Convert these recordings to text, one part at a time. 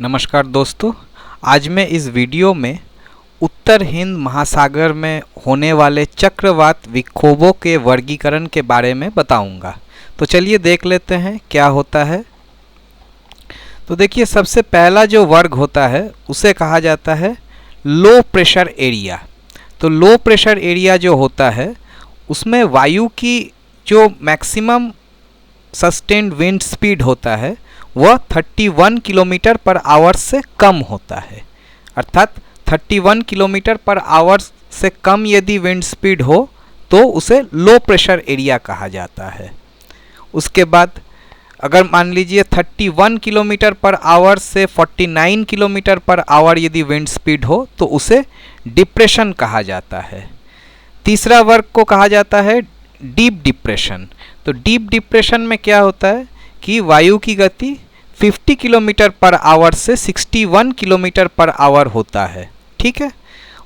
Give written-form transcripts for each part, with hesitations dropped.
नमस्कार दोस्तों, आज मैं इस वीडियो में उत्तर हिंद महासागर में होने वाले चक्रवात विक्षोभों के वर्गीकरण के बारे में बताऊंगा। तो चलिए देख लेते हैं क्या होता है। तो देखिए, सबसे पहला जो वर्ग होता है उसे कहा जाता है लो प्रेशर एरिया। तो लो प्रेशर एरिया जो होता है उसमें वायु की जो मैक्सिमम सस्टेन्ड विंड स्पीड होता है वह 31 किलोमीटर पर आवर से कम होता है। अर्थात 31 किलोमीटर पर आवर से कम यदि विंड स्पीड हो तो उसे लो प्रेशर एरिया कहा जाता है। उसके बाद अगर मान लीजिए 31 किलोमीटर पर आवर से 49 किलोमीटर पर आवर यदि विंड स्पीड हो तो उसे डिप्रेशन कहा जाता है। तीसरा वर्ग को कहा जाता है डीप डिप्रेशन। तो डीप डिप्रेशन में क्या होता है कि वायु की गति 50 किलोमीटर पर आवर से 61 किलोमीटर पर आवर होता है। ठीक है।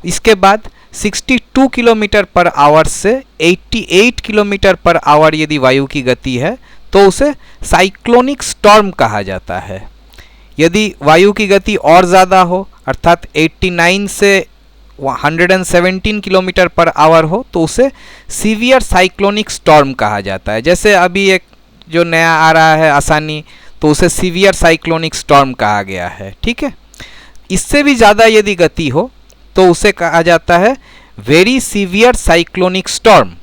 इसके बाद 62 किलोमीटर पर आवर से 88 किलोमीटर पर आवर यदि वायु की गति है तो उसे साइक्लोनिक स्टॉर्म कहा जाता है। यदि वायु की गति और ज़्यादा हो अर्थात 89 से 117 किलोमीटर पर आवर हो तो उसे सीवियर साइक्लोनिक स्टॉर्म कहा जाता है। जैसे अभी एक जो नया आ रहा है आसानी, तो उसे सीवियर साइक्लोनिक स्टॉर्म कहा गया है। ठीक है। इससे भी ज़्यादा यदि गति हो तो उसे कहा जाता है वेरी सीवियर साइक्लोनिक स्टॉर्म।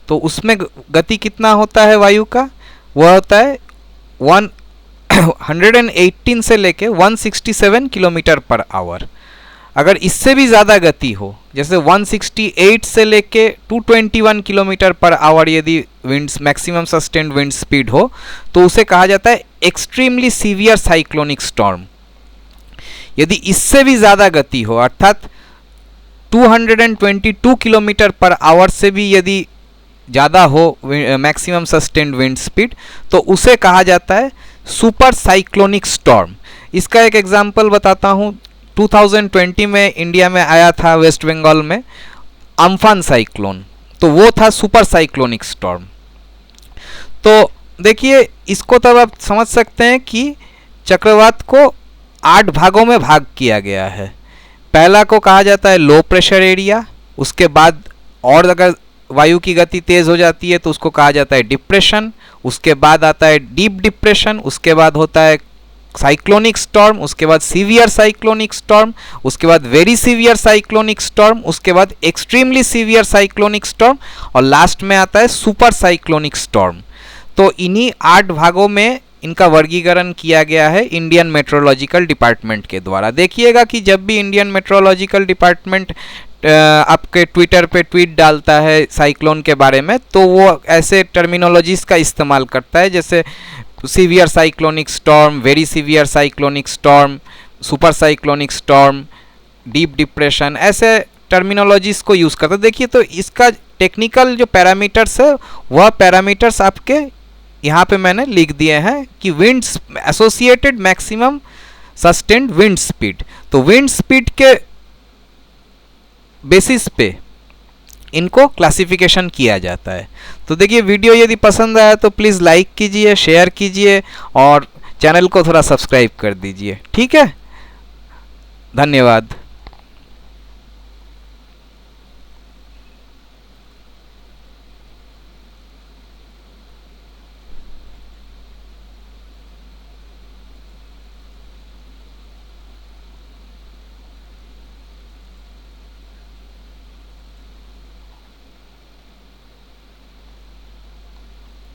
तो उसमें गति कितना होता है वायु का, वह होता है 118 से लेके 167 किलोमीटर पर आवर। अगर इससे भी ज़्यादा गति हो जैसे 168 से लेके 221 किलोमीटर पर आवर यदि winds maximum sustained wind speed हो तो उसे कहा जाता है एक्सट्रीमली सीवियर साइक्लोनिक स्टॉर्म। यदि इससे भी ज़्यादा गति हो अर्थात 222 किलोमीटर पर आवर से भी यदि ज़्यादा हो मैक्सिमम सस्टेन्ड विंड स्पीड तो उसे कहा जाता है सुपर साइक्लोनिक स्टॉर्म। इसका एक एग्जाम्पल बताता हूँ। 2020 में इंडिया में आया था वेस्ट बंगाल में अम्फान साइक्लोन, तो वो था सुपर साइक्लोनिक स्टॉर्म। तो देखिए, इसको तब आप समझ सकते हैं कि चक्रवात को 8 भागों में भाग किया गया है। पहला को कहा जाता है लो प्रेशर एरिया। उसके बाद और अगर वायु की गति तेज़ हो जाती है तो उसको कहा जाता है डिप्रेशन। उसके बाद आता है डीप डिप्रेशन। उसके बाद होता है साइक्लोनिक स्टॉर्म। उसके बाद सीवियर साइक्लोनिक स्टॉर्म। उसके बाद वेरी सीवियर साइक्लोनिक स्टॉर्म। उसके बाद एक्सट्रीमली सीवियर साइक्लोनिक स्टॉर्म और लास्ट में आता है सुपर साइक्लोनिक स्टॉर्म। तो इन्हीं 8 भागों में इनका वर्गीकरण किया गया है इंडियन मेट्रोलॉजिकल डिपार्टमेंट के द्वारा। देखिएगा कि जब भी इंडियन मेट्रोलॉजिकल डिपार्टमेंट आपके ट्विटर पे ट्वीट डालता है साइक्लोन के बारे में तो वो ऐसे टर्मिनोलॉजीज का इस्तेमाल करता है जैसे severe cyclonic storm, very severe cyclonic storm, super cyclonic storm, deep depression, ऐसे टर्मिनोलॉजीज को यूज़ करता है। देखिए, तो इसका टेक्निकल जो पैरामीटर्स है वह पैरामीटर्स आपके यहाँ पे मैंने लिख दिए हैं कि winds associated maximum sustained wind speed. तो विंड स्पीड के बेसिस पे इनको क्लासिफिकेशन किया जाता है। तो देखिए, वीडियो यदि पसंद आया तो प्लीज़ लाइक कीजिए, शेयर कीजिए और चैनल को थोड़ा सब्सक्राइब कर दीजिए। ठीक है, धन्यवाद।